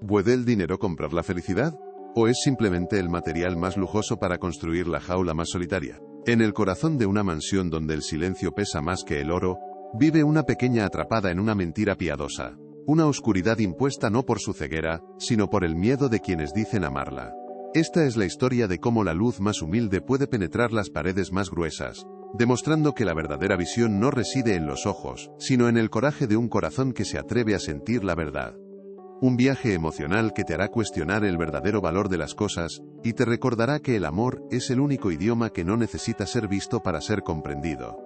¿Puede el dinero comprar la felicidad? ¿O es simplemente el material más lujoso para construir la jaula más solitaria? En el corazón de una mansión donde el silencio pesa más que el oro, vive una pequeña atrapada en una mentira piadosa. Una oscuridad impuesta no por su ceguera, sino por el miedo de quienes dicen amarla. Esta es la historia de cómo la luz más humilde puede penetrar las paredes más gruesas, demostrando que la verdadera visión no reside en los ojos, sino en el coraje de un corazón que se atreve a sentir la verdad. Un viaje emocional que te hará cuestionar el verdadero valor de las cosas, y te recordará que el amor es el único idioma que no necesita ser visto para ser comprendido.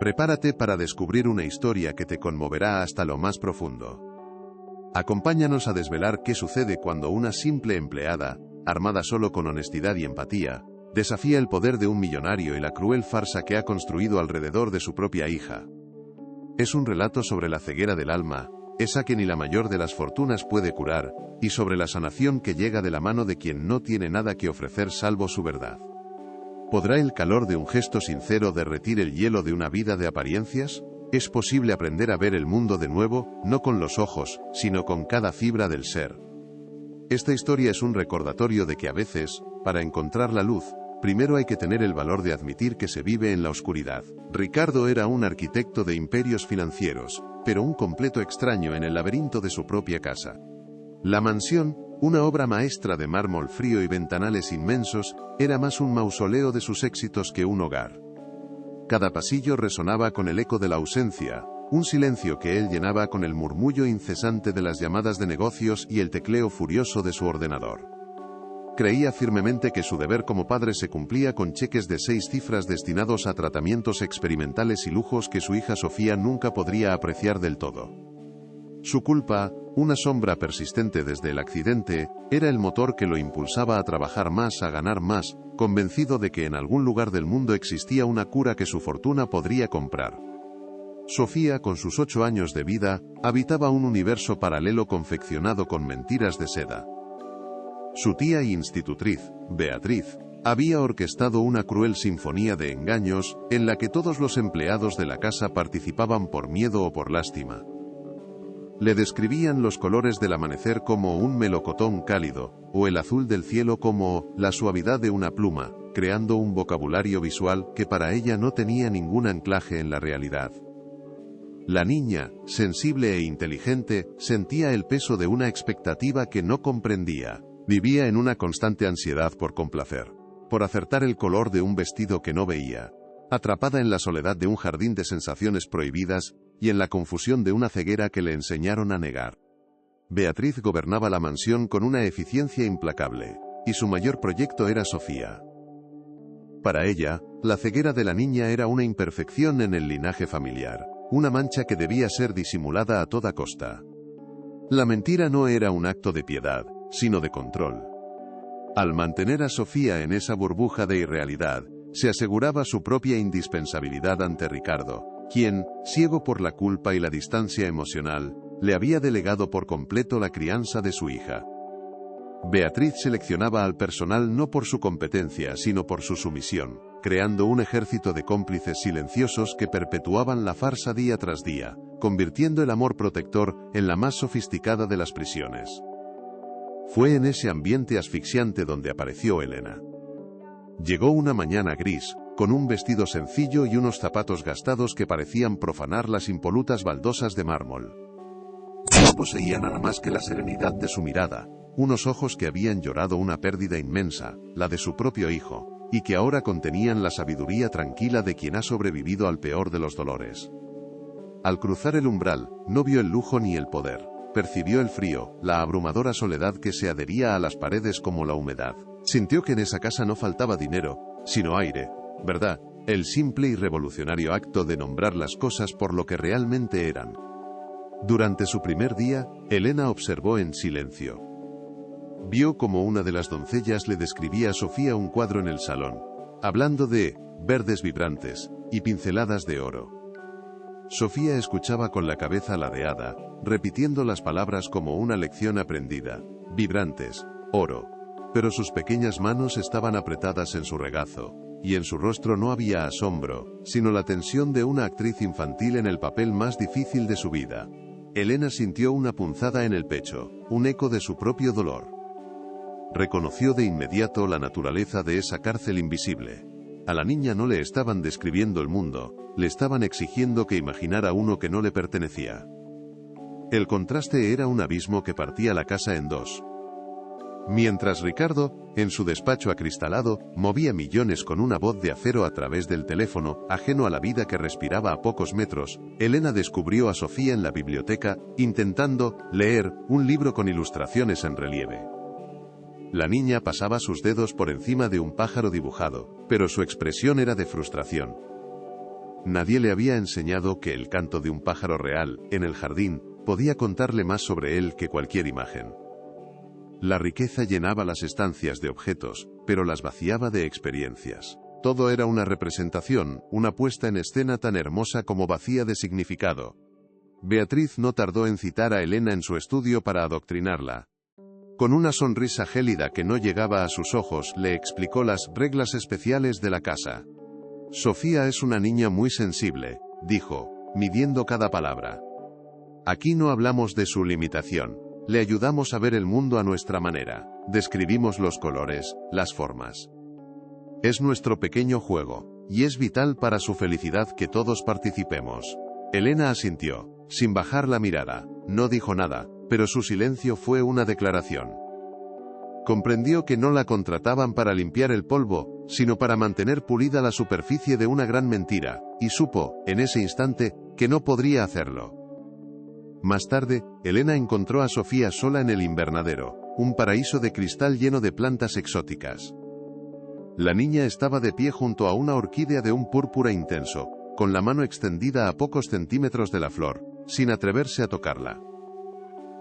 Prepárate para descubrir una historia que te conmoverá hasta lo más profundo. Acompáñanos a desvelar qué sucede cuando una simple empleada, armada solo con honestidad y empatía, desafía el poder de un millonario y la cruel farsa que ha construido alrededor de su propia hija. Es un relato sobre la ceguera del alma, esa que ni la mayor de las fortunas puede curar, y sobre la sanación que llega de la mano de quien no tiene nada que ofrecer salvo su verdad. ¿Podrá el calor de un gesto sincero derretir el hielo de una vida de apariencias? Es posible aprender a ver el mundo de nuevo, no con los ojos, sino con cada fibra del ser. Esta historia es un recordatorio de que a veces, para encontrar la luz, primero hay que tener el valor de admitir que se vive en la oscuridad. Ricardo era un arquitecto de imperios financieros, pero un completo extraño en el laberinto de su propia casa. La mansión, una obra maestra de mármol frío y ventanales inmensos, era más un mausoleo de sus éxitos que un hogar. Cada pasillo resonaba con el eco de la ausencia, un silencio que él llenaba con el murmullo incesante de las llamadas de negocios y el tecleo furioso de su ordenador. Creía firmemente que su deber como padre se cumplía con cheques de 6 cifras destinados a tratamientos experimentales y lujos que su hija Sofía nunca podría apreciar del todo. Su culpa, una sombra persistente desde el accidente, era el motor que lo impulsaba a trabajar más, a ganar más, convencido de que en algún lugar del mundo existía una cura que su fortuna podría comprar. Sofía, con sus 8 años de vida, habitaba un universo paralelo confeccionado con mentiras de seda. Su tía y institutriz, Beatriz, había orquestado una cruel sinfonía de engaños, en la que todos los empleados de la casa participaban por miedo o por lástima. Le describían los colores del amanecer como un melocotón cálido, o el azul del cielo como la suavidad de una pluma, creando un vocabulario visual que para ella no tenía ningún anclaje en la realidad. La niña, sensible e inteligente, sentía el peso de una expectativa que no comprendía. Vivía en una constante ansiedad por complacer, por acertar el color de un vestido que no veía, atrapada en la soledad de un jardín de sensaciones prohibidas y en la confusión de una ceguera que le enseñaron a negar. Beatriz gobernaba la mansión con una eficiencia implacable, y su mayor proyecto era Sofía. Para ella, la ceguera de la niña era una imperfección en el linaje familiar, una mancha que debía ser disimulada a toda costa. La mentira no era un acto de piedad, sino de control. Al mantener a Sofía en esa burbuja de irrealidad, se aseguraba su propia indispensabilidad ante Ricardo, quien, ciego por la culpa y la distancia emocional, le había delegado por completo la crianza de su hija. Beatriz seleccionaba al personal no por su competencia sino por su sumisión, creando un ejército de cómplices silenciosos que perpetuaban la farsa día tras día, convirtiendo el amor protector en la más sofisticada de las prisiones. Fue en ese ambiente asfixiante donde apareció Elena. Llegó una mañana gris, con un vestido sencillo y unos zapatos gastados que parecían profanar las impolutas baldosas de mármol. No poseía nada más que la serenidad de su mirada, unos ojos que habían llorado una pérdida inmensa, la de su propio hijo, y que ahora contenían la sabiduría tranquila de quien ha sobrevivido al peor de los dolores. Al cruzar el umbral, no vio el lujo ni el poder. Percibió el frío, la abrumadora soledad que se adhería a las paredes como la humedad. Sintió que en esa casa no faltaba dinero, sino aire, verdad, el simple y revolucionario acto de nombrar las cosas por lo que realmente eran. Durante su primer día, Elena observó en silencio. Vio como una de las doncellas le describía a Sofía un cuadro en el salón, hablando de verdes vibrantes y pinceladas de oro. Sofía escuchaba con la cabeza ladeada, repitiendo las palabras como una lección aprendida, vibrantes, oro. Pero sus pequeñas manos estaban apretadas en su regazo, y en su rostro no había asombro, sino la tensión de una actriz infantil en el papel más difícil de su vida. Elena sintió una punzada en el pecho, un eco de su propio dolor. Reconoció de inmediato la naturaleza de esa cárcel invisible. A la niña no le estaban describiendo el mundo, le estaban exigiendo que imaginara uno que no le pertenecía. El contraste era un abismo que partía la casa en dos. Mientras Ricardo, en su despacho acristalado, movía millones con una voz de acero a través del teléfono, ajeno a la vida que respiraba a pocos metros, Elena descubrió a Sofía en la biblioteca, intentando leer un libro con ilustraciones en relieve. La niña pasaba sus dedos por encima de un pájaro dibujado, pero su expresión era de frustración. Nadie le había enseñado que el canto de un pájaro real, en el jardín, podía contarle más sobre él que cualquier imagen. La riqueza llenaba las estancias de objetos, pero las vaciaba de experiencias. Todo era una representación, una puesta en escena tan hermosa como vacía de significado. Beatriz no tardó en citar a Elena en su estudio para adoctrinarla. Con una sonrisa gélida que no llegaba a sus ojos, le explicó las reglas especiales de la casa. Sofía es una niña muy sensible, dijo, midiendo cada palabra. Aquí no hablamos de su limitación. Le ayudamos a ver el mundo a nuestra manera. Describimos los colores, las formas. Es nuestro pequeño juego, y es vital para su felicidad que todos participemos. Elena asintió, sin bajar la mirada. No dijo nada, pero su silencio fue una declaración. Comprendió que no la contrataban para limpiar el polvo, sino para mantener pulida la superficie de una gran mentira, y supo, en ese instante, que no podría hacerlo. Más tarde, Elena encontró a Sofía sola en el invernadero, un paraíso de cristal lleno de plantas exóticas. La niña estaba de pie junto a una orquídea de un púrpura intenso, con la mano extendida a pocos centímetros de la flor, sin atreverse a tocarla.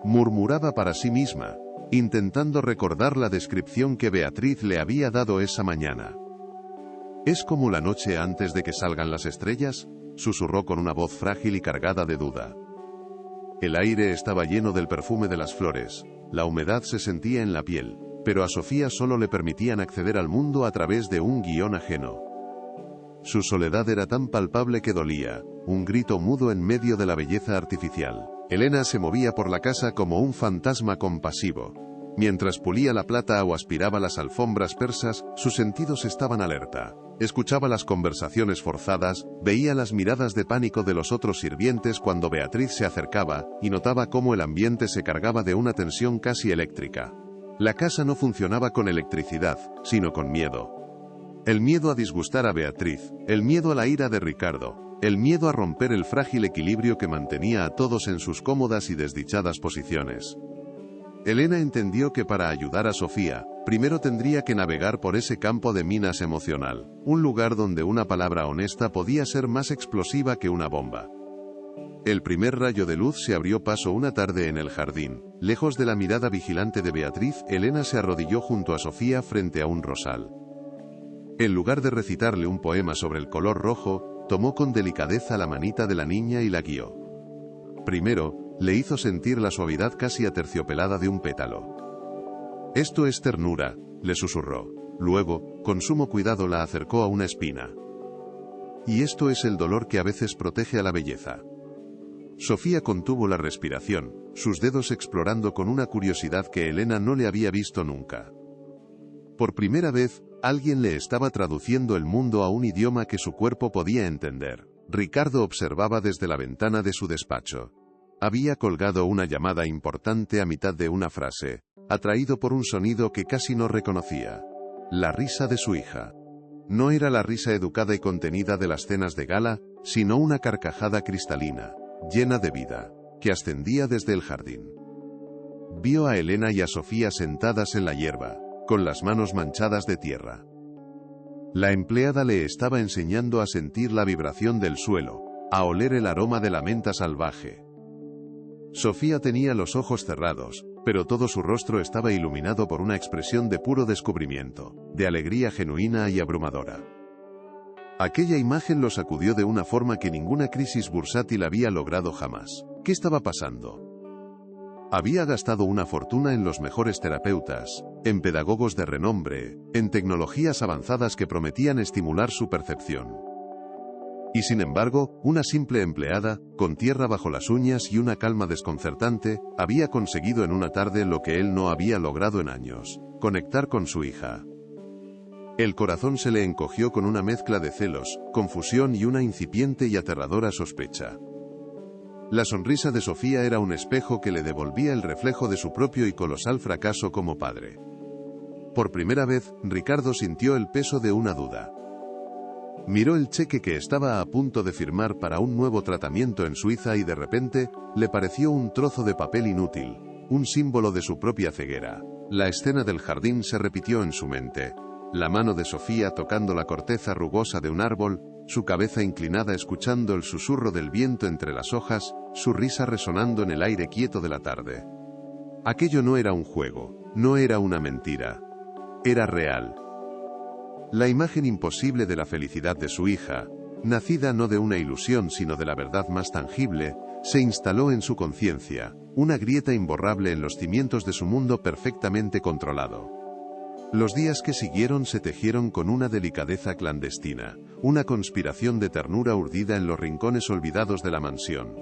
Murmuraba para sí misma, intentando recordar la descripción que Beatriz le había dado esa mañana. «¿Es como la noche antes de que salgan las estrellas?», susurró con una voz frágil y cargada de duda. El aire estaba lleno del perfume de las flores, la humedad se sentía en la piel, pero a Sofía solo le permitían acceder al mundo a través de un guión ajeno. Su soledad era tan palpable que dolía, un grito mudo en medio de la belleza artificial. Elena se movía por la casa como un fantasma compasivo. Mientras pulía la plata o aspiraba las alfombras persas, sus sentidos estaban alerta. Escuchaba las conversaciones forzadas, veía las miradas de pánico de los otros sirvientes cuando Beatriz se acercaba, y notaba cómo el ambiente se cargaba de una tensión casi eléctrica. La casa no funcionaba con electricidad, sino con miedo. El miedo a disgustar a Beatriz, el miedo a la ira de Ricardo, el miedo a romper el frágil equilibrio que mantenía a todos en sus cómodas y desdichadas posiciones. Elena entendió que para ayudar a Sofía, primero tendría que navegar por ese campo de minas emocional, un lugar donde una palabra honesta podía ser más explosiva que una bomba. El primer rayo de luz se abrió paso una tarde en el jardín. Lejos de la mirada vigilante de Beatriz, Elena se arrodilló junto a Sofía frente a un rosal. En lugar de recitarle un poema sobre el color rojo, tomó con delicadeza la manita de la niña y la guió. Primero, le hizo sentir la suavidad casi aterciopelada de un pétalo. «Esto es ternura», le susurró. Luego, con sumo cuidado la acercó a una espina. «Y esto es el dolor que a veces protege a la belleza». Sofía contuvo la respiración, sus dedos explorando con una curiosidad que Elena no le había visto nunca. Por primera vez, alguien le estaba traduciendo el mundo a un idioma que su cuerpo podía entender. Ricardo observaba desde la ventana de su despacho. Había colgado una llamada importante a mitad de una frase, atraído por un sonido que casi no reconocía. La risa de su hija. No era la risa educada y contenida de las cenas de gala, sino una carcajada cristalina, llena de vida, que ascendía desde el jardín. Vio a Elena y a Sofía sentadas en la hierba, con las manos manchadas de tierra. La empleada le estaba enseñando a sentir la vibración del suelo, a oler el aroma de la menta salvaje. Sofía tenía los ojos cerrados, pero todo su rostro estaba iluminado por una expresión de puro descubrimiento, de alegría genuina y abrumadora. Aquella imagen lo sacudió de una forma que ninguna crisis bursátil había logrado jamás. ¿Qué estaba pasando? Había gastado una fortuna en los mejores terapeutas, en pedagogos de renombre, en tecnologías avanzadas que prometían estimular su percepción. Y sin embargo, una simple empleada, con tierra bajo las uñas y una calma desconcertante, había conseguido en una tarde lo que él no había logrado en años: conectar con su hija. El corazón se le encogió con una mezcla de celos, confusión y una incipiente y aterradora sospecha. La sonrisa de Sofía era un espejo que le devolvía el reflejo de su propio y colosal fracaso como padre. Por primera vez, Ricardo sintió el peso de una duda. Miró el cheque que estaba a punto de firmar para un nuevo tratamiento en Suiza y de repente, le pareció un trozo de papel inútil, un símbolo de su propia ceguera. La escena del jardín se repitió en su mente. La mano de Sofía tocando la corteza rugosa de un árbol, su cabeza inclinada escuchando el susurro del viento entre las hojas, su risa resonando en el aire quieto de la tarde. Aquello no era un juego, no era una mentira. Era real. La imagen imposible de la felicidad de su hija, nacida no de una ilusión sino de la verdad más tangible, se instaló en su conciencia, una grieta imborrable en los cimientos de su mundo perfectamente controlado. Los días que siguieron se tejieron con una delicadeza clandestina, una conspiración de ternura urdida en los rincones olvidados de la mansión.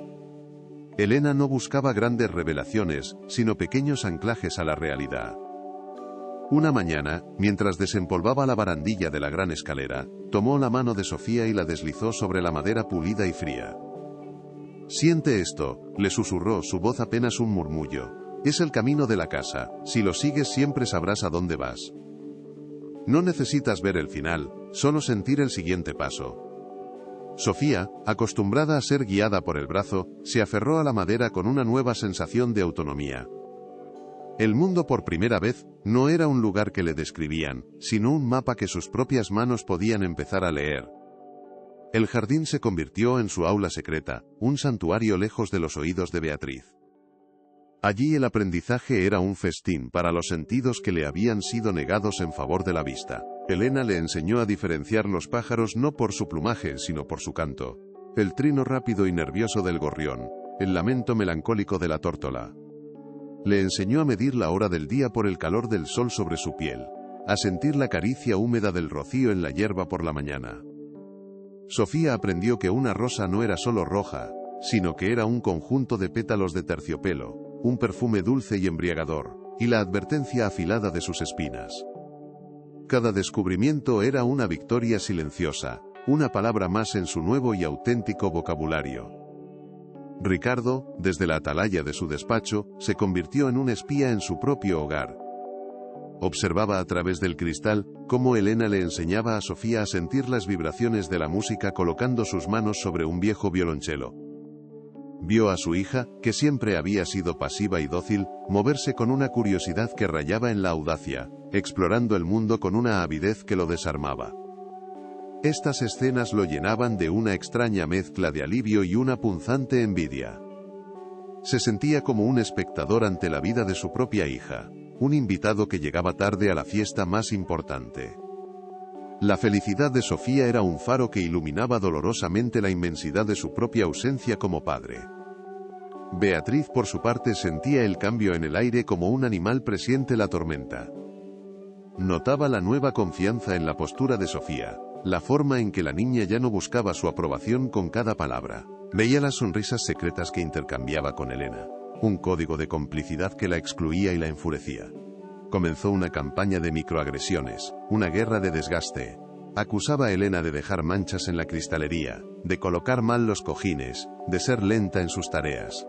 Elena no buscaba grandes revelaciones, sino pequeños anclajes a la realidad. Una mañana, mientras desempolvaba la barandilla de la gran escalera, tomó la mano de Sofía y la deslizó sobre la madera pulida y fría. «Siente esto», le susurró, su voz apenas un murmullo. «Es el camino de la casa, si lo sigues siempre sabrás a dónde vas. No necesitas ver el final, solo sentir el siguiente paso». Sofía, acostumbrada a ser guiada por el brazo, se aferró a la madera con una nueva sensación de autonomía. El mundo por primera vez, no era un lugar que le describían, sino un mapa que sus propias manos podían empezar a leer. El jardín se convirtió en su aula secreta, un santuario lejos de los oídos de Beatriz. Allí el aprendizaje era un festín para los sentidos que le habían sido negados en favor de la vista. Elena le enseñó a diferenciar los pájaros no por su plumaje sino por su canto. El trino rápido y nervioso del gorrión, el lamento melancólico de la tórtola. Le enseñó a medir la hora del día por el calor del sol sobre su piel, a sentir la caricia húmeda del rocío en la hierba por la mañana. Sofía aprendió que una rosa no era solo roja, sino que era un conjunto de pétalos de terciopelo, un perfume dulce y embriagador, y la advertencia afilada de sus espinas. Cada descubrimiento era una victoria silenciosa, una palabra más en su nuevo y auténtico vocabulario. Ricardo, desde la atalaya de su despacho, se convirtió en un espía en su propio hogar. Observaba a través del cristal cómo Elena le enseñaba a Sofía a sentir las vibraciones de la música colocando sus manos sobre un viejo violonchelo. Vio a su hija, que siempre había sido pasiva y dócil, moverse con una curiosidad que rayaba en la audacia, explorando el mundo con una avidez que lo desarmaba. Estas escenas lo llenaban de una extraña mezcla de alivio y una punzante envidia. Se sentía como un espectador ante la vida de su propia hija, un invitado que llegaba tarde a la fiesta más importante. La felicidad de Sofía era un faro que iluminaba dolorosamente la inmensidad de su propia ausencia como padre. Beatriz, por su parte, sentía el cambio en el aire como un animal presiente la tormenta. Notaba la nueva confianza en la postura de Sofía, la forma en que la niña ya no buscaba su aprobación con cada palabra. Veía las sonrisas secretas que intercambiaba con Elena, un código de complicidad que la excluía y la enfurecía. Comenzó una campaña de microagresiones, una guerra de desgaste. Acusaba a Elena de dejar manchas en la cristalería, de colocar mal los cojines, de ser lenta en sus tareas.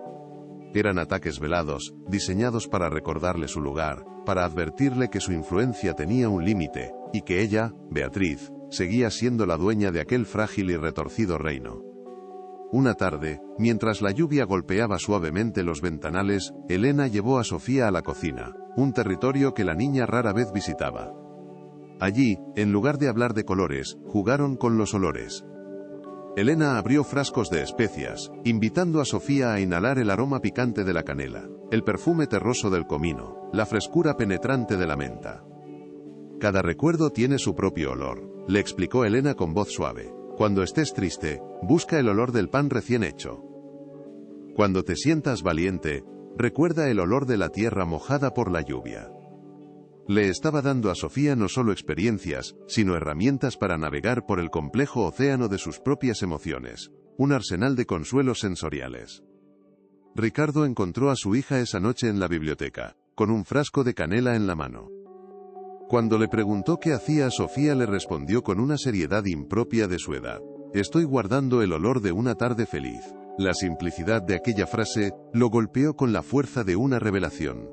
Eran ataques velados, diseñados para recordarle su lugar, para advertirle que su influencia tenía un límite, y que ella, Beatriz, seguía siendo la dueña de aquel frágil y retorcido reino. Una tarde, mientras la lluvia golpeaba suavemente los ventanales, Elena llevó a Sofía a la cocina, un territorio que la niña rara vez visitaba. Allí, en lugar de hablar de colores, jugaron con los olores. Elena abrió frascos de especias, invitando a Sofía a inhalar el aroma picante de la canela, el perfume terroso del comino, la frescura penetrante de la menta. Cada recuerdo tiene su propio olor, le explicó Elena con voz suave. Cuando estés triste, busca el olor del pan recién hecho. Cuando te sientas valiente, recuerda el olor de la tierra mojada por la lluvia. Le estaba dando a Sofía no solo experiencias, sino herramientas para navegar por el complejo océano de sus propias emociones, un arsenal de consuelos sensoriales. Ricardo encontró a su hija esa noche en la biblioteca, con un frasco de canela en la mano. Cuando le preguntó qué hacía, Sofía le respondió con una seriedad impropia de su edad: «Estoy guardando el olor de una tarde feliz». La simplicidad de aquella frase lo golpeó con la fuerza de una revelación.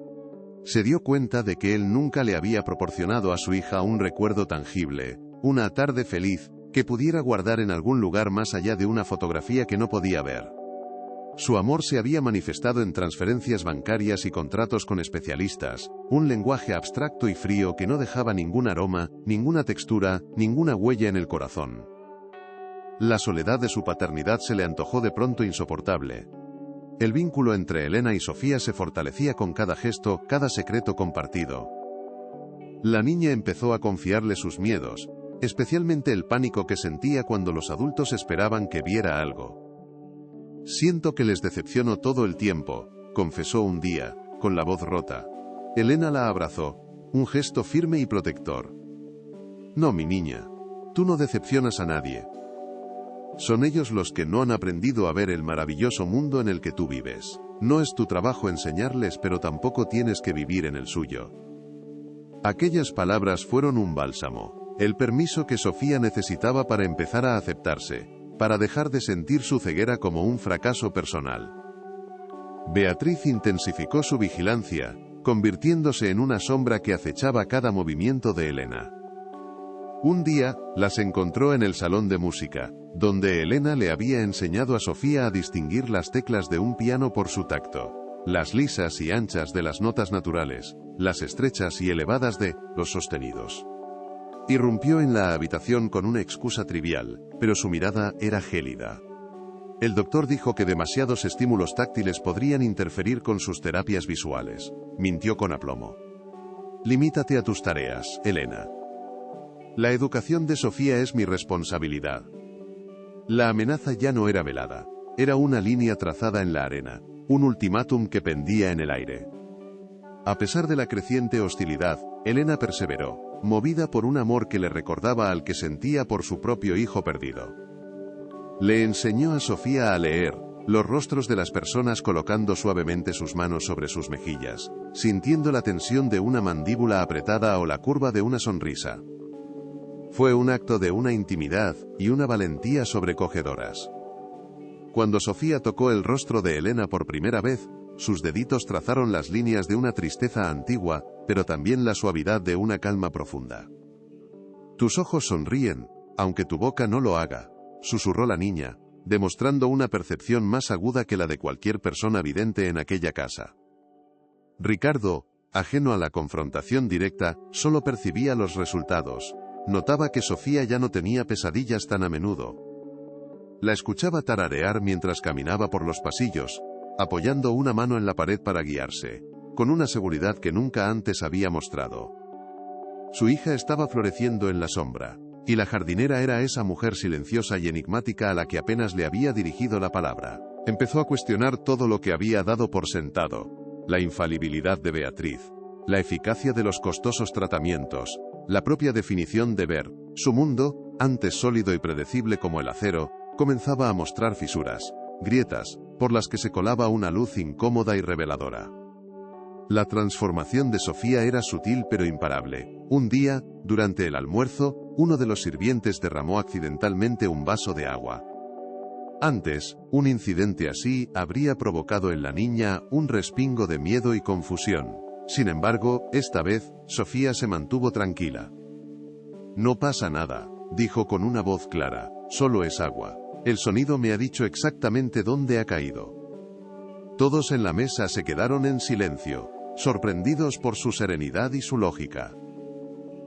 Se dio cuenta de que él nunca le había proporcionado a su hija un recuerdo tangible, una tarde feliz, que pudiera guardar en algún lugar más allá de una fotografía que no podía ver. Su amor se había manifestado en transferencias bancarias y contratos con especialistas, un lenguaje abstracto y frío que no dejaba ningún aroma, ninguna textura, ninguna huella en el corazón. La soledad de su paternidad se le antojó de pronto insoportable. El vínculo entre Elena y Sofía se fortalecía con cada gesto, cada secreto compartido. La niña empezó a confiarle sus miedos, especialmente el pánico que sentía cuando los adultos esperaban que viera algo. «Siento que les decepciono todo el tiempo», confesó un día, con la voz rota. Elena la abrazó, un gesto firme y protector. «No, mi niña. Tú no decepcionas a nadie. Son ellos los que no han aprendido a ver el maravilloso mundo en el que tú vives. No es tu trabajo enseñarles, pero tampoco tienes que vivir en el suyo». Aquellas palabras fueron un bálsamo, el permiso que Sofía necesitaba para empezar a aceptarse, para dejar de sentir su ceguera como un fracaso personal. Beatriz intensificó su vigilancia, convirtiéndose en una sombra que acechaba cada movimiento de Elena. Un día, las encontró en el salón de música, donde Elena le había enseñado a Sofía a distinguir las teclas de un piano por su tacto, las lisas y anchas de las notas naturales, las estrechas y elevadas de los sostenidos. Irrumpió en la habitación con una excusa trivial, pero su mirada era gélida. El doctor dijo que demasiados estímulos táctiles podrían interferir con sus terapias visuales. Mintió con aplomo. «Limítate a tus tareas, Elena. La educación de Sofía es mi responsabilidad». La amenaza ya no era velada. Era una línea trazada en la arena, un ultimátum que pendía en el aire. A pesar de la creciente hostilidad, Elena perseveró, movida por un amor que le recordaba al que sentía por su propio hijo perdido. Le enseñó a Sofía a leer los rostros de las personas colocando suavemente sus manos sobre sus mejillas, sintiendo la tensión de una mandíbula apretada o la curva de una sonrisa. Fue un acto de una intimidad y una valentía sobrecogedoras. Cuando Sofía tocó el rostro de Elena por primera vez, sus deditos trazaron las líneas de una tristeza antigua, pero también la suavidad de una calma profunda. «Tus ojos sonríen, aunque tu boca no lo haga», susurró la niña, demostrando una percepción más aguda que la de cualquier persona vidente en aquella casa. Ricardo, ajeno a la confrontación directa, solo percibía los resultados. Notaba que Sofía ya no tenía pesadillas tan a menudo. La escuchaba tararear mientras caminaba por los pasillos, apoyando una mano en la pared para guiarse, con una seguridad que nunca antes había mostrado. Su hija estaba floreciendo en la sombra, y la jardinera era esa mujer silenciosa y enigmática a la que apenas le había dirigido la palabra. Empezó a cuestionar todo lo que había dado por sentado: la infalibilidad de Beatriz, la eficacia de los costosos tratamientos, la propia definición de ver. Su mundo, antes sólido y predecible como el acero, comenzaba a mostrar fisuras, grietas, por las que se colaba una luz incómoda y reveladora. La transformación de Sofía era sutil pero imparable. Un día, durante el almuerzo, uno de los sirvientes derramó accidentalmente un vaso de agua. Antes, un incidente así habría provocado en la niña un respingo de miedo y confusión. Sin embargo, esta vez, Sofía se mantuvo tranquila. «No pasa nada», dijo con una voz clara, «solo es agua. El sonido me ha dicho exactamente dónde ha caído». Todos en la mesa se quedaron en silencio, sorprendidos por su serenidad y su lógica.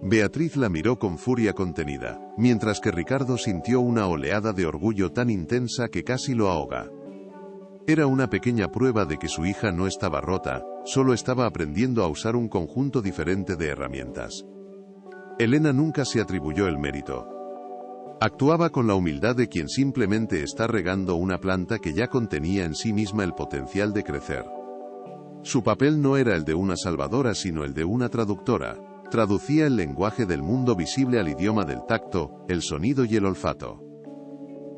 Beatriz la miró con furia contenida, mientras que Ricardo sintió una oleada de orgullo tan intensa que casi lo ahoga. Era una pequeña prueba de que su hija no estaba rota, solo estaba aprendiendo a usar un conjunto diferente de herramientas. Elena nunca se atribuyó el mérito. Actuaba con la humildad de quien simplemente está regando una planta que ya contenía en sí misma el potencial de crecer. Su papel no era el de una salvadora sino el de una traductora, Traducía el lenguaje del mundo visible al idioma del tacto, el sonido y el olfato.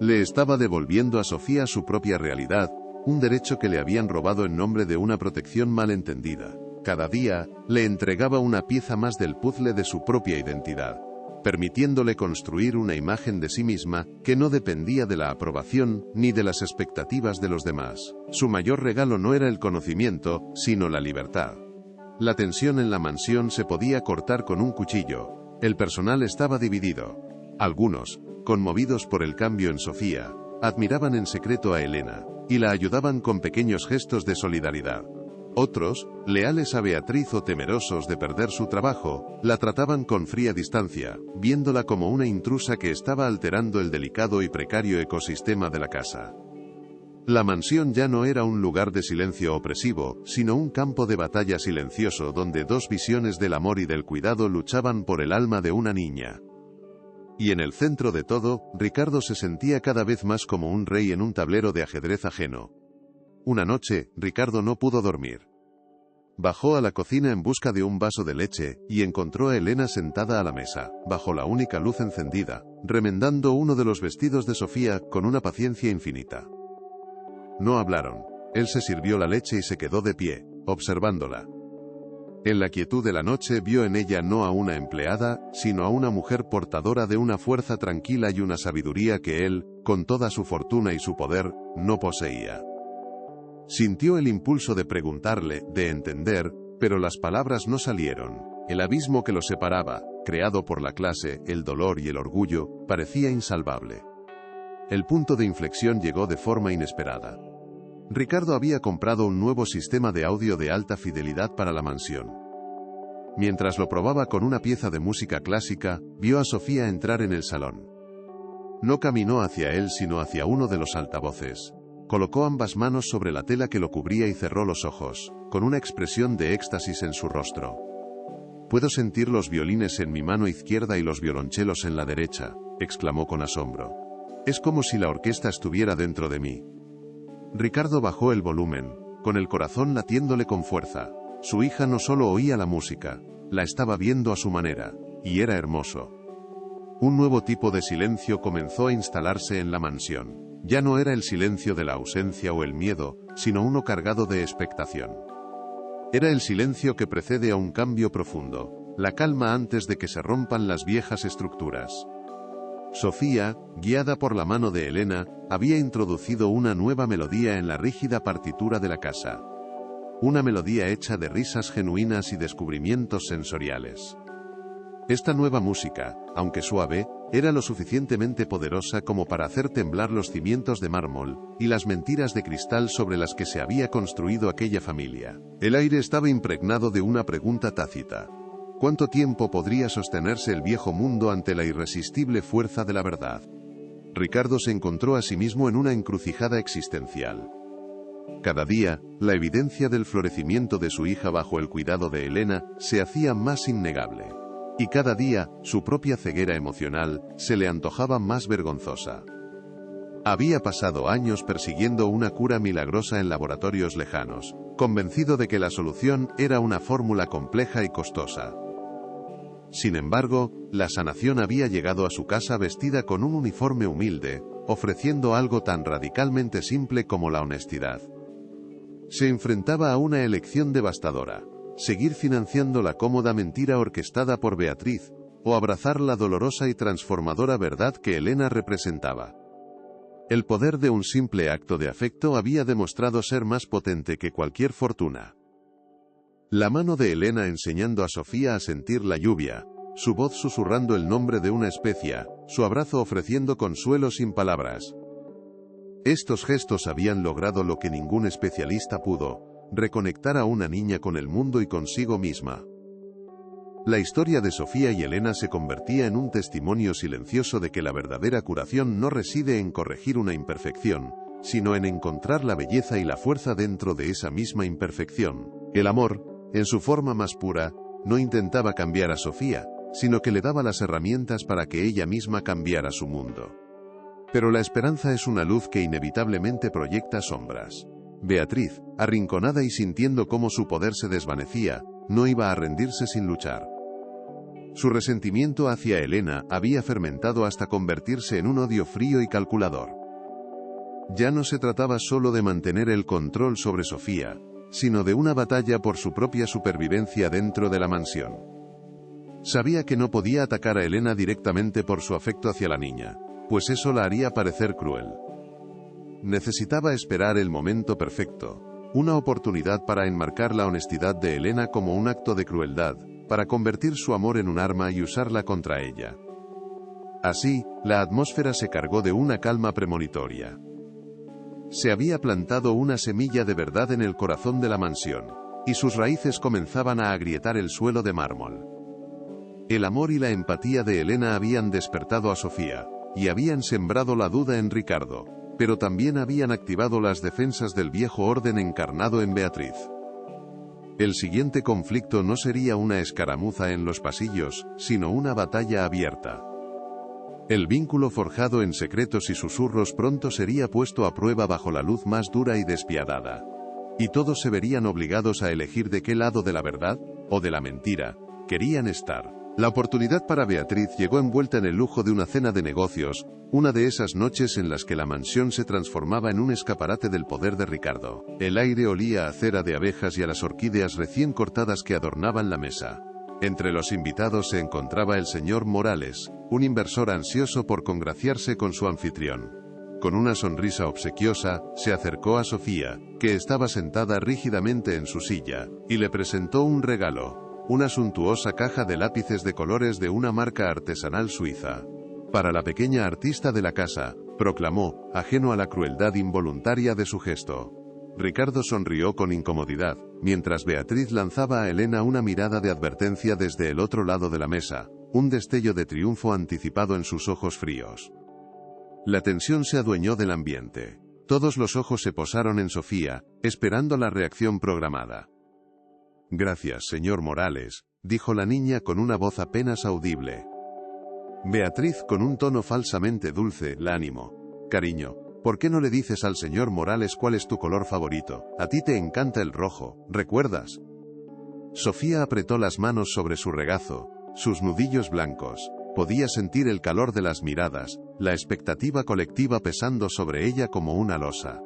Le estaba devolviendo a Sofía su propia realidad, un derecho que le habían robado en nombre de una protección malentendida. Cada día, le entregaba una pieza más del puzzle de su propia identidad, permitiéndole construir una imagen de sí misma que no dependía de la aprobación ni de las expectativas de los demás. Su mayor regalo no era el conocimiento, sino la libertad. La tensión en la mansión se podía cortar con un cuchillo. El personal estaba dividido. Algunos, conmovidos por el cambio en Sofía, admiraban en secreto a Elena, y la ayudaban con pequeños gestos de solidaridad. Otros, leales a Beatriz o temerosos de perder su trabajo, la trataban con fría distancia, viéndola como una intrusa que estaba alterando el delicado y precario ecosistema de la casa. La mansión ya no era un lugar de silencio opresivo, sino un campo de batalla silencioso donde dos visiones del amor y del cuidado luchaban por el alma de una niña. Y en el centro de todo, Ricardo se sentía cada vez más como un rey en un tablero de ajedrez ajeno. Una noche, Ricardo no pudo dormir. Bajó a la cocina en busca de un vaso de leche, y encontró a Elena sentada a la mesa, bajo la única luz encendida, remendando uno de los vestidos de Sofía con una paciencia infinita. No hablaron. Él se sirvió la leche y se quedó de pie, observándola. En la quietud de la noche vio en ella no a una empleada, sino a una mujer portadora de una fuerza tranquila y una sabiduría que él, con toda su fortuna y su poder, no poseía. Sintió el impulso de preguntarle, de entender, pero las palabras no salieron. El abismo que los separaba, creado por la clase, el dolor y el orgullo, parecía insalvable. El punto de inflexión llegó de forma inesperada. Ricardo había comprado un nuevo sistema de audio de alta fidelidad para la mansión. Mientras lo probaba con una pieza de música clásica, vio a Sofía entrar en el salón. No caminó hacia él sino hacia uno de los altavoces. Colocó ambas manos sobre la tela que lo cubría y cerró los ojos, con una expresión de éxtasis en su rostro. «Puedo sentir los violines en mi mano izquierda y los violonchelos en la derecha», exclamó con asombro. «Es como si la orquesta estuviera dentro de mí». Ricardo bajó el volumen, con el corazón latiéndole con fuerza. Su hija no solo oía la música, la estaba viendo a su manera, y era hermoso. Un nuevo tipo de silencio comenzó a instalarse en la mansión. Ya no era el silencio de la ausencia o el miedo, sino uno cargado de expectación. Era el silencio que precede a un cambio profundo, la calma antes de que se rompan las viejas estructuras. Sofía, guiada por la mano de Elena, había introducido una nueva melodía en la rígida partitura de la casa. Una melodía hecha de risas genuinas y descubrimientos sensoriales. Esta nueva música, aunque suave, era lo suficientemente poderosa como para hacer temblar los cimientos de mármol y las mentiras de cristal sobre las que se había construido aquella familia. El aire estaba impregnado de una pregunta tácita. ¿Cuánto tiempo podría sostenerse el viejo mundo ante la irresistible fuerza de la verdad? Ricardo se encontró a sí mismo en una encrucijada existencial. Cada día, la evidencia del florecimiento de su hija bajo el cuidado de Elena se hacía más innegable. Y cada día, su propia ceguera emocional se le antojaba más vergonzosa. Había pasado años persiguiendo una cura milagrosa en laboratorios lejanos, convencido de que la solución era una fórmula compleja y costosa. Sin embargo, la sanación había llegado a su casa vestida con un uniforme humilde, ofreciendo algo tan radicalmente simple como la honestidad. Se enfrentaba a una elección devastadora: seguir financiando la cómoda mentira orquestada por Beatriz, o abrazar la dolorosa y transformadora verdad que Elena representaba. El poder de un simple acto de afecto había demostrado ser más potente que cualquier fortuna. La mano de Elena enseñando a Sofía a sentir la lluvia, su voz susurrando el nombre de una especia, su abrazo ofreciendo consuelo sin palabras. Estos gestos habían logrado lo que ningún especialista pudo: reconectar a una niña con el mundo y consigo misma. La historia de Sofía y Elena se convertía en un testimonio silencioso de que la verdadera curación no reside en corregir una imperfección, sino en encontrar la belleza y la fuerza dentro de esa misma imperfección. El amor, en su forma más pura, no intentaba cambiar a Sofía, sino que le daba las herramientas para que ella misma cambiara su mundo. Pero la esperanza es una luz que inevitablemente proyecta sombras. Beatriz, arrinconada y sintiendo cómo su poder se desvanecía, no iba a rendirse sin luchar. Su resentimiento hacia Elena había fermentado hasta convertirse en un odio frío y calculador. Ya no se trataba solo de mantener el control sobre Sofía, sino de una batalla por su propia supervivencia dentro de la mansión. Sabía que no podía atacar a Elena directamente por su afecto hacia la niña, pues eso la haría parecer cruel. Necesitaba esperar el momento perfecto, una oportunidad para enmarcar la honestidad de Elena como un acto de crueldad, para convertir su amor en un arma y usarla contra ella. Así, la atmósfera se cargó de una calma premonitoria. Se había plantado una semilla de verdad en el corazón de la mansión, y sus raíces comenzaban a agrietar el suelo de mármol. El amor y la empatía de Elena habían despertado a Sofía, y habían sembrado la duda en Ricardo, pero también habían activado las defensas del viejo orden encarnado en Beatriz. El siguiente conflicto no sería una escaramuza en los pasillos, sino una batalla abierta. El vínculo forjado en secretos y susurros pronto sería puesto a prueba bajo la luz más dura y despiadada. Y todos se verían obligados a elegir de qué lado de la verdad, o de la mentira, querían estar. La oportunidad para Beatriz llegó envuelta en el lujo de una cena de negocios, una de esas noches en las que la mansión se transformaba en un escaparate del poder de Ricardo. El aire olía a cera de abejas y a las orquídeas recién cortadas que adornaban la mesa. Entre los invitados se encontraba el señor Morales, un inversor ansioso por congraciarse con su anfitrión. Con una sonrisa obsequiosa, se acercó a Sofía, que estaba sentada rígidamente en su silla, y le presentó un regalo. Una suntuosa caja de lápices de colores de una marca artesanal suiza. Para la pequeña artista de la casa, proclamó, ajeno a la crueldad involuntaria de su gesto. Ricardo sonrió con incomodidad, mientras Beatriz lanzaba a Elena una mirada de advertencia desde el otro lado de la mesa, un destello de triunfo anticipado en sus ojos fríos. La tensión se adueñó del ambiente. Todos los ojos se posaron en Sofía, esperando la reacción programada. «Gracias, señor Morales», dijo la niña con una voz apenas audible. Beatriz, con un tono falsamente dulce, la animó. «Cariño, ¿por qué no le dices al señor Morales cuál es tu color favorito? A ti te encanta el rojo, ¿recuerdas?». Sofía apretó las manos sobre su regazo, sus nudillos blancos. Podía sentir el calor de las miradas, la expectativa colectiva pesando sobre ella como una losa.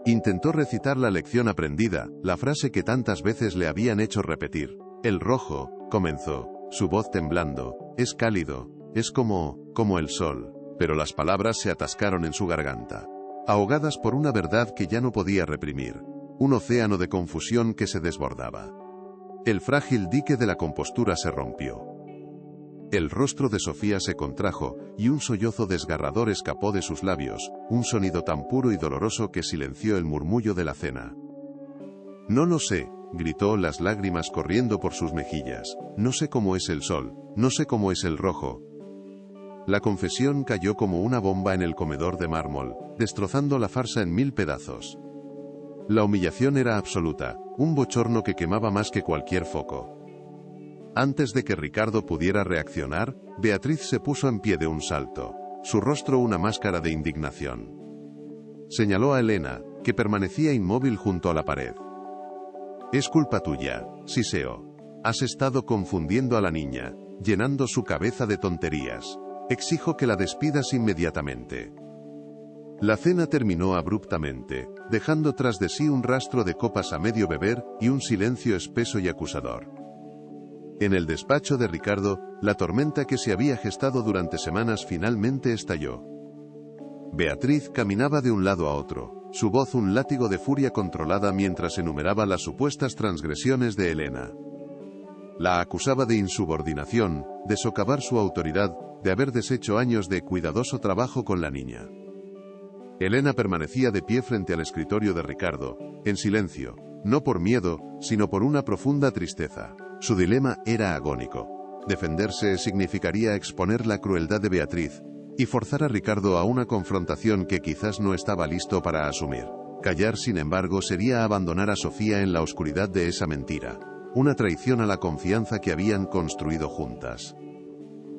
Intentó recitar la lección aprendida, la frase que tantas veces le habían hecho repetir. «El rojo», comenzó, su voz temblando, «es cálido, es como el sol», pero las palabras se atascaron en su garganta, ahogadas por una verdad que ya no podía reprimir, un océano de confusión que se desbordaba. El frágil dique de la compostura se rompió. El rostro de Sofía se contrajo, y un sollozo desgarrador escapó de sus labios, un sonido tan puro y doloroso que silenció el murmullo de la cena. «No lo sé», gritó, las lágrimas corriendo por sus mejillas. «No sé cómo es el sol, no sé cómo es el rojo». La confesión cayó como una bomba en el comedor de mármol, destrozando la farsa en 1000 pedazos. La humillación era absoluta, un bochorno que quemaba más que cualquier foco. Antes de que Ricardo pudiera reaccionar, Beatriz se puso en pie de un salto, su rostro una máscara de indignación. Señaló a Elena, que permanecía inmóvil junto a la pared. «Es culpa tuya», siseó. «Has estado confundiendo a la niña, llenando su cabeza de tonterías. Exijo que la despidas inmediatamente». La cena terminó abruptamente, dejando tras de sí un rastro de copas a medio beber y un silencio espeso y acusador. En el despacho de Ricardo, la tormenta que se había gestado durante semanas finalmente estalló. Beatriz caminaba de un lado a otro, su voz un látigo de furia controlada mientras enumeraba las supuestas transgresiones de Elena. La acusaba de insubordinación, de socavar su autoridad, de haber deshecho años de cuidadoso trabajo con la niña. Elena permanecía de pie frente al escritorio de Ricardo, en silencio, no por miedo, sino por una profunda tristeza. Su dilema era agónico. Defenderse significaría exponer la crueldad de Beatriz, y forzar a Ricardo a una confrontación que quizás no estaba listo para asumir. Callar, sin embargo, sería abandonar a Sofía en la oscuridad de esa mentira, una traición a la confianza que habían construido juntas.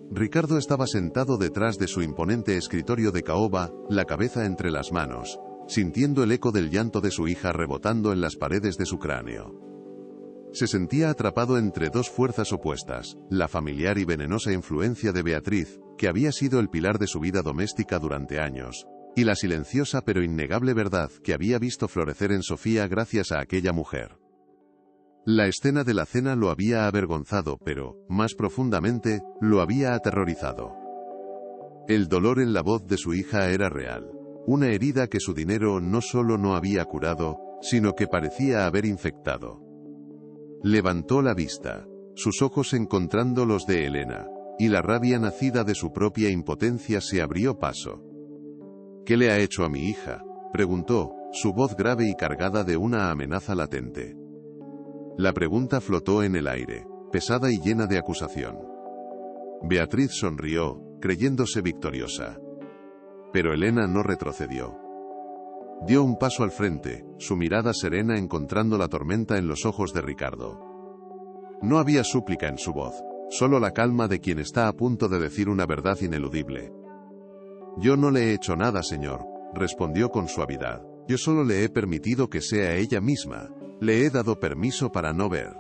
Ricardo estaba sentado detrás de su imponente escritorio de caoba, la cabeza entre las manos, sintiendo el eco del llanto de su hija rebotando en las paredes de su cráneo. Se sentía atrapado entre dos fuerzas opuestas, la familiar y venenosa influencia de Beatriz, que había sido el pilar de su vida doméstica durante años, y la silenciosa pero innegable verdad que había visto florecer en Sofía gracias a aquella mujer. La escena de la cena lo había avergonzado, pero, más profundamente, lo había aterrorizado. El dolor en la voz de su hija era real, una herida que su dinero no solo no había curado, sino que parecía haber infectado. Levantó la vista, sus ojos encontrando los de Elena, y la rabia nacida de su propia impotencia se abrió paso. «¿Qué le ha hecho a mi hija?», preguntó, su voz grave y cargada de una amenaza latente. La pregunta flotó en el aire, pesada y llena de acusación. Beatriz sonrió, creyéndose victoriosa. Pero Elena no retrocedió. Dio un paso al frente, su mirada serena encontrando la tormenta en los ojos de Ricardo. No había súplica en su voz, solo la calma de quien está a punto de decir una verdad ineludible. «Yo no le he hecho nada, señor», respondió con suavidad. «Yo solo le he permitido que sea ella misma. Le he dado permiso para no ver».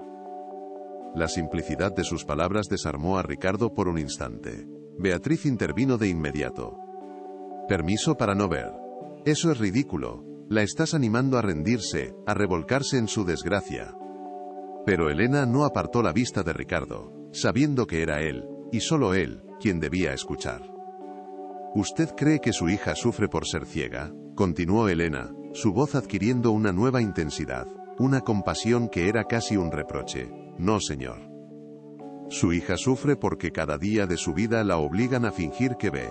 La simplicidad de sus palabras desarmó a Ricardo por un instante. Beatriz intervino de inmediato. «¿Permiso para no ver? Eso es ridículo. La estás animando a rendirse, a revolcarse en su desgracia». Pero Elena no apartó la vista de Ricardo, sabiendo que era él, y solo él, quien debía escuchar. «¿Usted cree que su hija sufre por ser ciega?», continuó Elena, su voz adquiriendo una nueva intensidad, una compasión que era casi un reproche. «No, señor. Su hija sufre porque cada día de su vida la obligan a fingir que ve.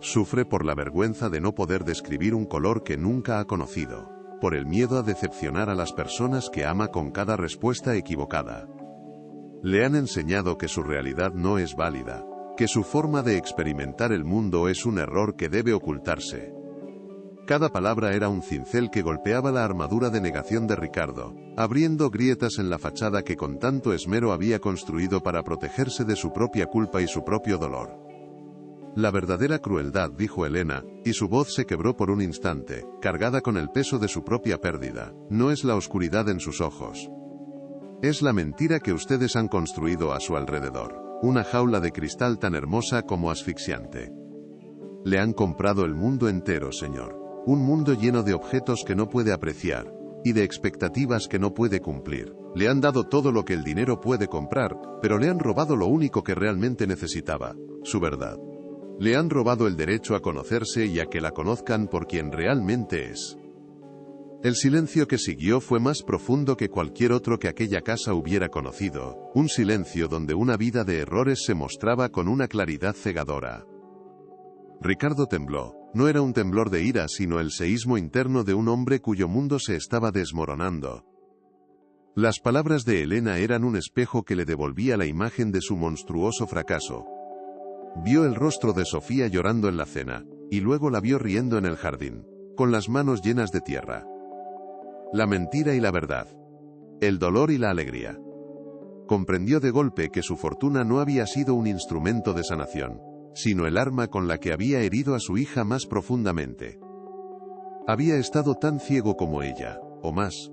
Sufre por la vergüenza de no poder describir un color que nunca ha conocido, por el miedo a decepcionar a las personas que ama con cada respuesta equivocada. Le han enseñado que su realidad no es válida, que su forma de experimentar el mundo es un error que debe ocultarse». Cada palabra era un cincel que golpeaba la armadura de negación de Ricardo, abriendo grietas en la fachada que con tanto esmero había construido para protegerse de su propia culpa y su propio dolor. «La verdadera crueldad», dijo Elena, y su voz se quebró por un instante, cargada con el peso de su propia pérdida, «no es la oscuridad en sus ojos. Es la mentira que ustedes han construido a su alrededor, una jaula de cristal tan hermosa como asfixiante. Le han comprado el mundo entero, señor. Un mundo lleno de objetos que no puede apreciar, y de expectativas que no puede cumplir. Le han dado todo lo que el dinero puede comprar, pero le han robado lo único que realmente necesitaba, su verdad. Le han robado el derecho a conocerse y a que la conozcan por quien realmente es». El silencio que siguió fue más profundo que cualquier otro que aquella casa hubiera conocido, un silencio donde una vida de errores se mostraba con una claridad cegadora. Ricardo tembló. No era un temblor de ira, sino el seísmo interno de un hombre cuyo mundo se estaba desmoronando. Las palabras de Elena eran un espejo que le devolvía la imagen de su monstruoso fracaso. Vio el rostro de Sofía llorando en la cena, y luego la vio riendo en el jardín, con las manos llenas de tierra. La mentira y la verdad. El dolor y la alegría. Comprendió de golpe que su fortuna no había sido un instrumento de sanación, sino el arma con la que había herido a su hija más profundamente. Había estado tan ciego como ella, o más.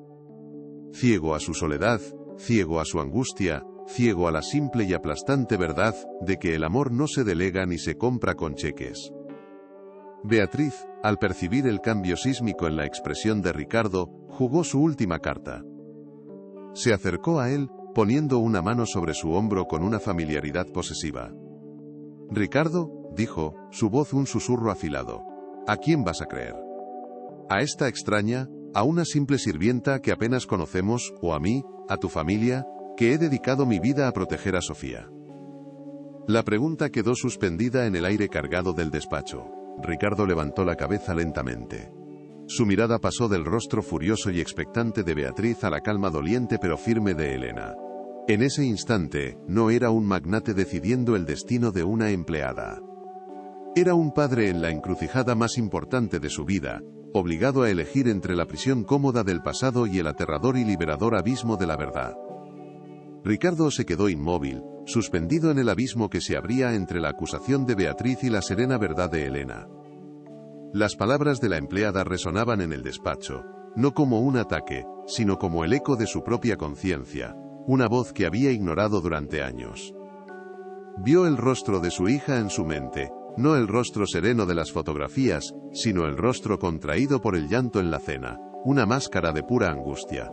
Ciego a su soledad, ciego a su angustia, ciego a la simple y aplastante verdad de que el amor no se delega ni se compra con cheques. Beatriz, al percibir el cambio sísmico en la expresión de Ricardo, jugó su última carta. Se acercó a él, poniendo una mano sobre su hombro con una familiaridad posesiva. «Ricardo», dijo, su voz un susurro afilado, «¿a quién vas a creer? ¿A esta extraña? ¿A una simple sirvienta que apenas conocemos? ¿O a mí, a tu familia, que he dedicado mi vida a proteger a Sofía?» La pregunta quedó suspendida en el aire cargado del despacho. Ricardo levantó la cabeza lentamente. Su mirada pasó del rostro furioso y expectante de Beatriz a la calma doliente pero firme de Elena. En ese instante, no era un magnate decidiendo el destino de una empleada. Era un padre en la encrucijada más importante de su vida, obligado a elegir entre la prisión cómoda del pasado y el aterrador y liberador abismo de la verdad. Ricardo se quedó inmóvil, suspendido en el abismo que se abría entre la acusación de Beatriz y la serena verdad de Elena. Las palabras de la empleada resonaban en el despacho, no como un ataque, sino como el eco de su propia conciencia, una voz que había ignorado durante años. Vio el rostro de su hija en su mente, no el rostro sereno de las fotografías, sino el rostro contraído por el llanto en la cena, una máscara de pura angustia.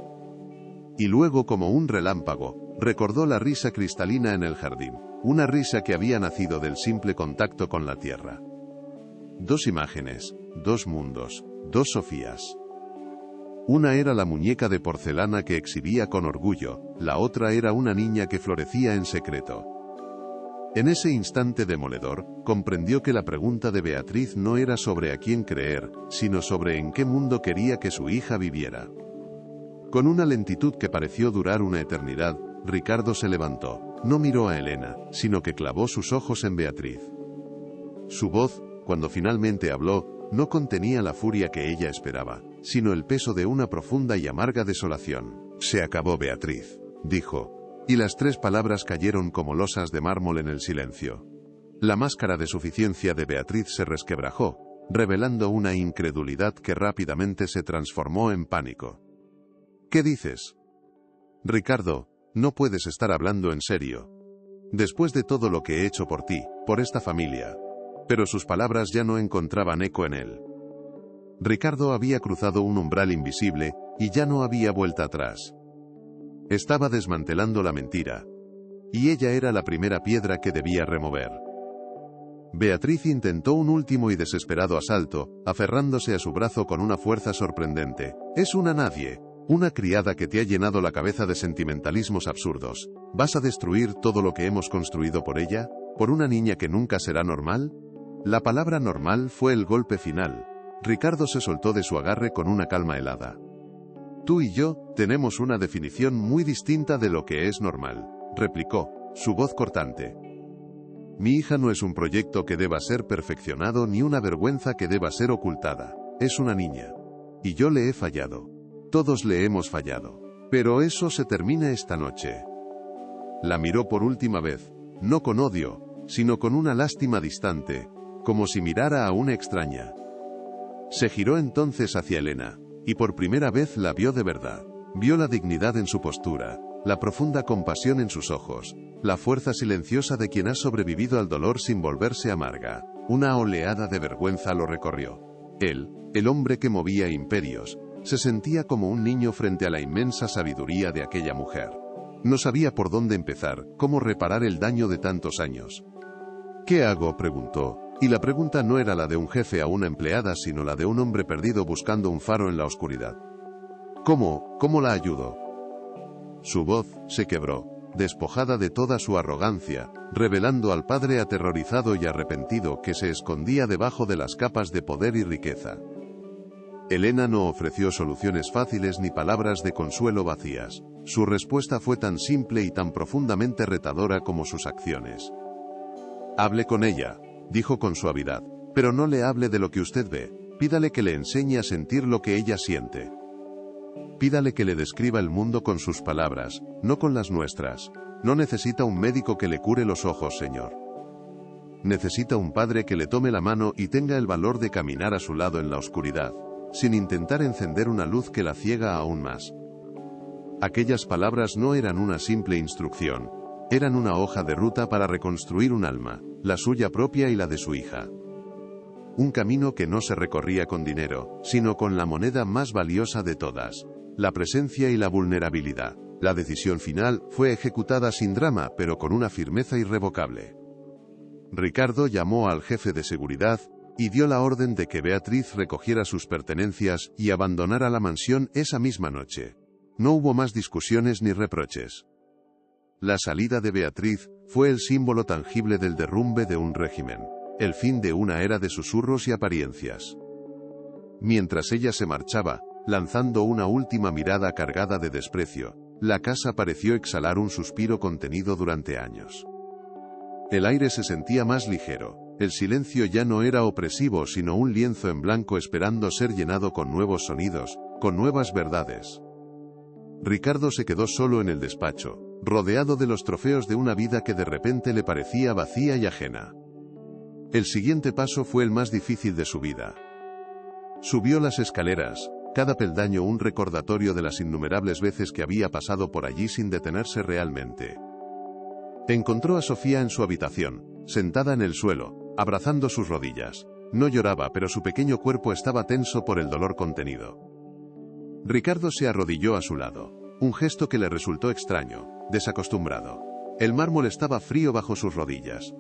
Y luego, como un relámpago, recordó la risa cristalina en el jardín, una risa que había nacido del simple contacto con la tierra. Dos imágenes, dos mundos, dos Sofías. Una era la muñeca de porcelana que exhibía con orgullo, la otra era una niña que florecía en secreto. En ese instante demoledor, comprendió que la pregunta de Beatriz no era sobre a quién creer, sino sobre en qué mundo quería que su hija viviera. Con una lentitud que pareció durar una eternidad, Ricardo se levantó, no miró a Elena, sino que clavó sus ojos en Beatriz. Su voz, cuando finalmente habló, no contenía la furia que ella esperaba, sino el peso de una profunda y amarga desolación. «Se acabó, Beatriz», dijo. Y las tres palabras cayeron como losas de mármol en el silencio. La máscara de suficiencia de Beatriz se resquebrajó, revelando una incredulidad que rápidamente se transformó en pánico. «¿Qué dices? Ricardo, no puedes estar hablando en serio. Después de todo lo que he hecho por ti, por esta familia». Pero sus palabras ya no encontraban eco en él. Ricardo había cruzado un umbral invisible, y ya no había vuelta atrás. Estaba desmantelando la mentira. Y ella era la primera piedra que debía remover. Beatriz intentó un último y desesperado asalto, aferrándose a su brazo con una fuerza sorprendente. «Es una nadie, una criada que te ha llenado la cabeza de sentimentalismos absurdos. ¿Vas a destruir todo lo que hemos construido por ella? ¿Por una niña que nunca será normal?». La palabra normal fue el golpe final. Ricardo se soltó de su agarre con una calma helada. «Tú y yo tenemos una definición muy distinta de lo que es normal», replicó, su voz cortante. «Mi hija no es un proyecto que deba ser perfeccionado ni una vergüenza que deba ser ocultada. Es una niña. Y yo le he fallado. Todos le hemos fallado. Pero eso se termina esta noche». La miró por última vez, no con odio, sino con una lástima distante, como si mirara a una extraña. Se giró entonces hacia Elena, y por primera vez la vio de verdad. Vio la dignidad en su postura, la profunda compasión en sus ojos, la fuerza silenciosa de quien ha sobrevivido al dolor sin volverse amarga. Una oleada de vergüenza lo recorrió. Él, el hombre que movía imperios, se sentía como un niño frente a la inmensa sabiduría de aquella mujer. No sabía por dónde empezar, cómo reparar el daño de tantos años. «¿Qué hago?», preguntó, y la pregunta no era la de un jefe a una empleada, sino la de un hombre perdido buscando un faro en la oscuridad. ¿Cómo la ayudo?». Su voz se quebró, despojada de toda su arrogancia, revelando al padre aterrorizado y arrepentido que se escondía debajo de las capas de poder y riqueza. Elena no ofreció soluciones fáciles ni palabras de consuelo vacías. Su respuesta fue tan simple y tan profundamente retadora como sus acciones. «Hable con ella», dijo con suavidad, «pero no le hable de lo que usted ve. Pídale que le enseñe a sentir lo que ella siente. Pídale que le describa el mundo con sus palabras, no con las nuestras. No necesita un médico que le cure los ojos, señor. Necesita un padre que le tome la mano y tenga el valor de caminar a su lado en la oscuridad, sin intentar encender una luz que la ciega aún más». Aquellas palabras no eran una simple instrucción, eran una hoja de ruta para reconstruir un alma, la suya propia y la de su hija. Un camino que no se recorría con dinero, sino con la moneda más valiosa de todas, la presencia y la vulnerabilidad. La decisión final fue ejecutada sin drama, pero con una firmeza irrevocable. Ricardo llamó al jefe de seguridad y dio la orden de que Beatriz recogiera sus pertenencias y abandonara la mansión esa misma noche. No hubo más discusiones ni reproches. La salida de Beatriz fue el símbolo tangible del derrumbe de un régimen, el fin de una era de susurros y apariencias. Mientras ella se marchaba, lanzando una última mirada cargada de desprecio, la casa pareció exhalar un suspiro contenido durante años. El aire se sentía más ligero, el silencio ya no era opresivo sino un lienzo en blanco esperando ser llenado con nuevos sonidos, con nuevas verdades. Ricardo se quedó solo en el despacho, rodeado de los trofeos de una vida que de repente le parecía vacía y ajena. El siguiente paso fue el más difícil de su vida. Subió las escaleras, cada peldaño un recordatorio de las innumerables veces que había pasado por allí sin detenerse realmente. Encontró a Sofía en su habitación, sentada en el suelo, abrazando sus rodillas. No lloraba, pero su pequeño cuerpo estaba tenso por el dolor contenido. Ricardo se arrodilló a su lado, un gesto que le resultó extraño, desacostumbrado. El mármol estaba frío bajo sus rodillas.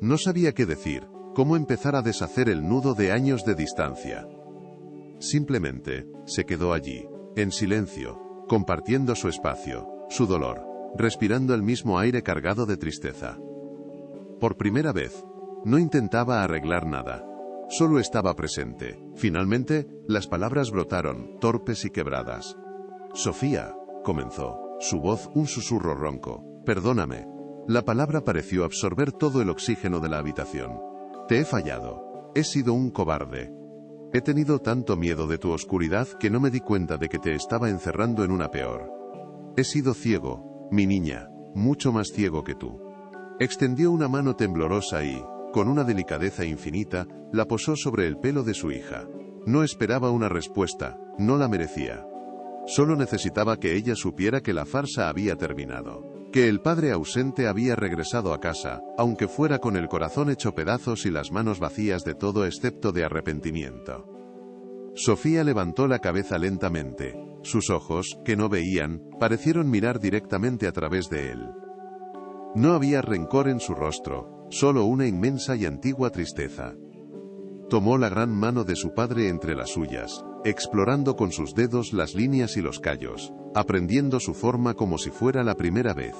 No sabía qué decir, cómo empezar a deshacer el nudo de años de distancia. Simplemente, se quedó allí, en silencio, compartiendo su espacio, su dolor, respirando el mismo aire cargado de tristeza. Por primera vez, no intentaba arreglar nada. Solo estaba presente. Finalmente, las palabras brotaron, torpes y quebradas. «Sofía», comenzó, su voz un susurro ronco. «Perdóname». La palabra pareció absorber todo el oxígeno de la habitación. «Te he fallado. He sido un cobarde. He tenido tanto miedo de tu oscuridad que no me di cuenta de que te estaba encerrando en una peor. He sido ciego, mi niña, mucho más ciego que tú». Extendió una mano temblorosa y, con una delicadeza infinita, la posó sobre el pelo de su hija. No esperaba una respuesta, no la merecía. Solo necesitaba que ella supiera que la farsa había terminado, que el padre ausente había regresado a casa, aunque fuera con el corazón hecho pedazos y las manos vacías de todo excepto de arrepentimiento. Sofía levantó la cabeza lentamente. Sus ojos, que no veían, parecieron mirar directamente a través de él. No había rencor en su rostro, solo una inmensa y antigua tristeza. Tomó la gran mano de su padre entre las suyas, explorando con sus dedos las líneas y los callos, aprendiendo su forma como si fuera la primera vez.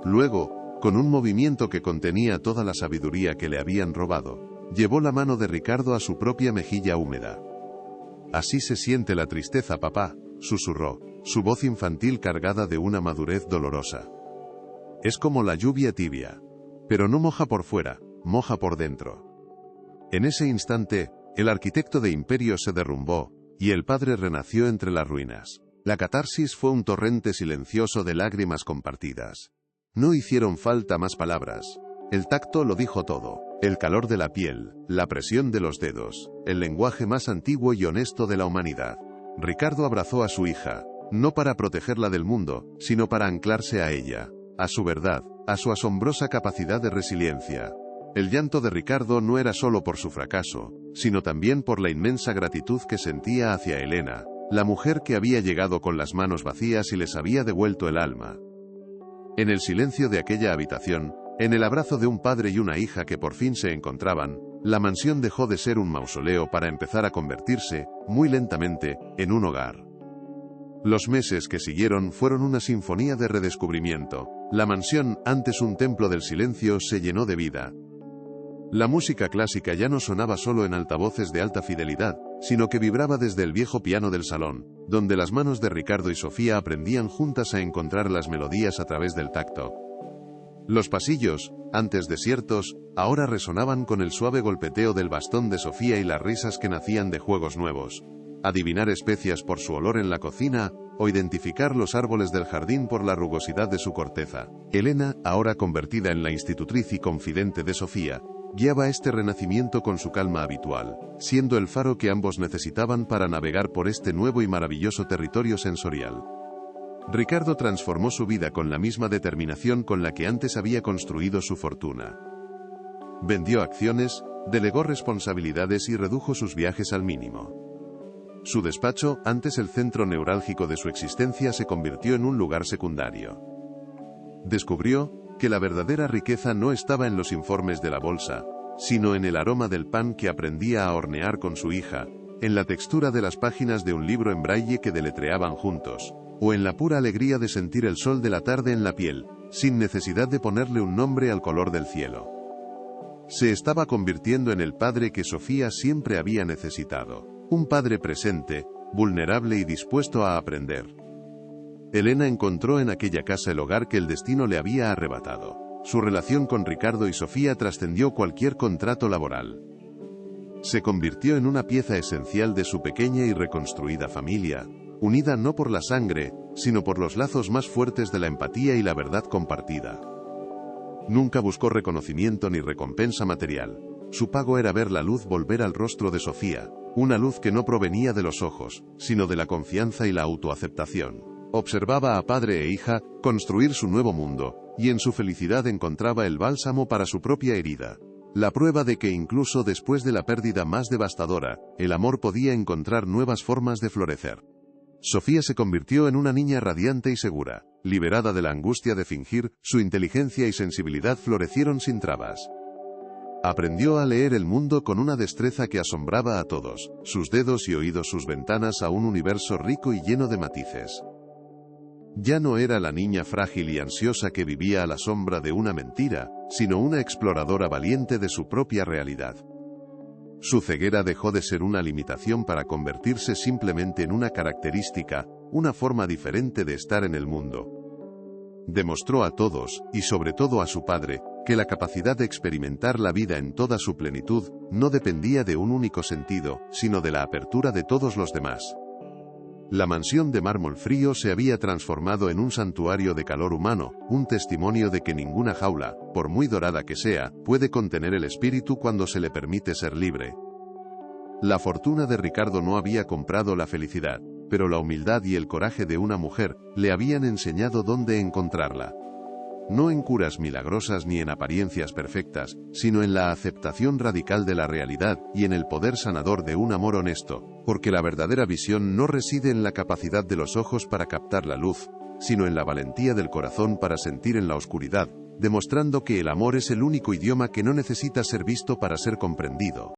Luego, con un movimiento que contenía toda la sabiduría que le habían robado, llevó la mano de Ricardo a su propia mejilla húmeda. «Así se siente la tristeza, papá», susurró, su voz infantil cargada de una madurez dolorosa. «Es como la lluvia tibia. Pero no moja por fuera, moja por dentro». En ese instante, el arquitecto de imperio se derrumbó, y el padre renació entre las ruinas. La catarsis fue un torrente silencioso de lágrimas compartidas. No hicieron falta más palabras. El tacto lo dijo todo. El calor de la piel, la presión de los dedos, el lenguaje más antiguo y honesto de la humanidad. Ricardo abrazó a su hija, no para protegerla del mundo, sino para anclarse a ella, a su verdad, a su asombrosa capacidad de resiliencia. El llanto de Ricardo no era solo por su fracaso, sino también por la inmensa gratitud que sentía hacia Elena, la mujer que había llegado con las manos vacías y les había devuelto el alma. En el silencio de aquella habitación, en el abrazo de un padre y una hija que por fin se encontraban, la mansión dejó de ser un mausoleo para empezar a convertirse, muy lentamente, en un hogar. Los meses que siguieron fueron una sinfonía de redescubrimiento. La mansión, antes un templo del silencio, se llenó de vida. La música clásica ya no sonaba solo en altavoces de alta fidelidad, sino que vibraba desde el viejo piano del salón, donde las manos de Ricardo y Sofía aprendían juntas a encontrar las melodías a través del tacto. Los pasillos, antes desiertos, ahora resonaban con el suave golpeteo del bastón de Sofía y las risas que nacían de juegos nuevos. Adivinar especias por su olor en la cocina, o identificar los árboles del jardín por la rugosidad de su corteza. Elena, ahora convertida en la institutriz y confidente de Sofía, guiaba este renacimiento con su calma habitual, siendo el faro que ambos necesitaban para navegar por este nuevo y maravilloso territorio sensorial. Ricardo transformó su vida con la misma determinación con la que antes había construido su fortuna. Vendió acciones, delegó responsabilidades y redujo sus viajes al mínimo. Su despacho, antes el centro neurálgico de su existencia, se convirtió en un lugar secundario. Descubrió que la verdadera riqueza no estaba en los informes de la bolsa, sino en el aroma del pan que aprendía a hornear con su hija, en la textura de las páginas de un libro en braille que deletreaban juntos, o en la pura alegría de sentir el sol de la tarde en la piel, sin necesidad de ponerle un nombre al color del cielo. Se estaba convirtiendo en el padre que Sofía siempre había necesitado, un padre presente, vulnerable y dispuesto a aprender. Elena encontró en aquella casa el hogar que el destino le había arrebatado. Su relación con Ricardo y Sofía trascendió cualquier contrato laboral. Se convirtió en una pieza esencial de su pequeña y reconstruida familia, unida no por la sangre, sino por los lazos más fuertes de la empatía y la verdad compartida. Nunca buscó reconocimiento ni recompensa material. Su pago era ver la luz volver al rostro de Sofía, Una luz que no provenía de los ojos, sino de la confianza y la autoaceptación. Observaba a padre e hija construir su nuevo mundo, y en su felicidad encontraba el bálsamo para su propia herida. La prueba de que incluso después de la pérdida más devastadora, el amor podía encontrar nuevas formas de florecer. Sofía se convirtió en una niña radiante y segura. Liberada de la angustia de fingir, su inteligencia y sensibilidad florecieron sin trabas. Aprendió a leer el mundo con una destreza que asombraba a todos, sus dedos y oídos sus ventanas a un universo rico y lleno de matices. Ya no era la niña frágil y ansiosa que vivía a la sombra de una mentira, sino una exploradora valiente de su propia realidad. Su ceguera dejó de ser una limitación para convertirse simplemente en una característica, una forma diferente de estar en el mundo. Demostró a todos, y sobre todo a su padre, que la capacidad de experimentar la vida en toda su plenitud no dependía de un único sentido, sino de la apertura de todos los demás. La mansión de mármol frío se había transformado en un santuario de calor humano, un testimonio de que ninguna jaula, por muy dorada que sea, puede contener el espíritu cuando se le permite ser libre. La fortuna de Ricardo no había comprado la felicidad, pero la humildad y el coraje de una mujer le habían enseñado dónde encontrarla. No en curas milagrosas ni en apariencias perfectas, sino en la aceptación radical de la realidad y en el poder sanador de un amor honesto, porque la verdadera visión no reside en la capacidad de los ojos para captar la luz, sino en la valentía del corazón para sentir en la oscuridad, demostrando que el amor es el único idioma que no necesita ser visto para ser comprendido.